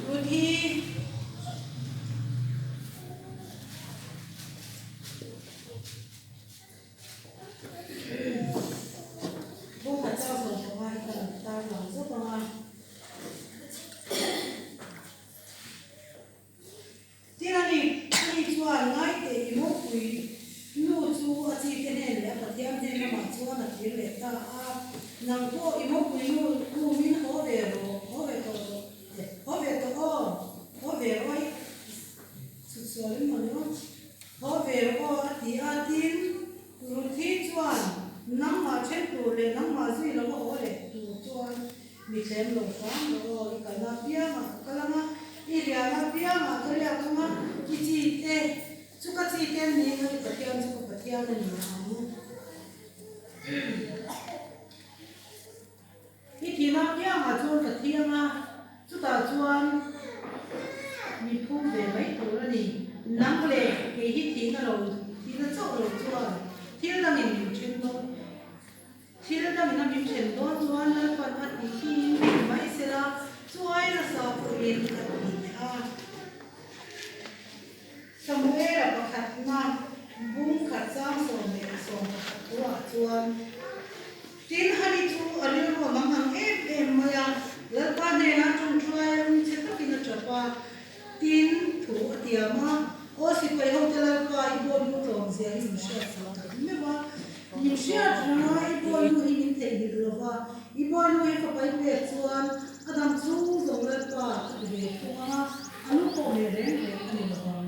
rồi thì bố phải cho rồi của hai cần ta làm rất là ngon thế là đi chua ngay để một quý nụ chú ở chỉ thế này là phải thêm thêm mà chua là thế này ta nàng cô một quý nụ mình có về rồi có về rồi sụt sùi mà nữa có về rồi thì ăn tin rồi thì chua nắm mà chết rồi để nắm mà gì nó có để chua bị xem lỗ sáng rồi cái nào bia mà cái nào 이리야 비야마 그래야 그만 기지 때 똑같이 때문에 너희 버티는 거 버티는 이 뒤나 비야마 좋은 버티야마 주다 좋은 미풍 내 mấy tuổi đi nắng lệ cái hít thì nó rồi thì nó chọn rồi 좋아 thì nó mình chuyên môn thì nó mình chuyên môn 좋아 nó còn ăn thì mấy sẽ là 좋아해 서 우리 Samuel và khát nam bung khát giang sổ mẹ sổ tua chuan tin hari chu ali ro mang hang em maya la pa ne na chung chuan che ta kin cha pa tin thu atiama o si pai ho tela pa I bo lu rom se ai sha sa ta me ba ni sha na I bo lu in te ni lo ba I bo lu e ka pai pe chuan adam chu zong la pa ve ko ma anu ko me re ni lo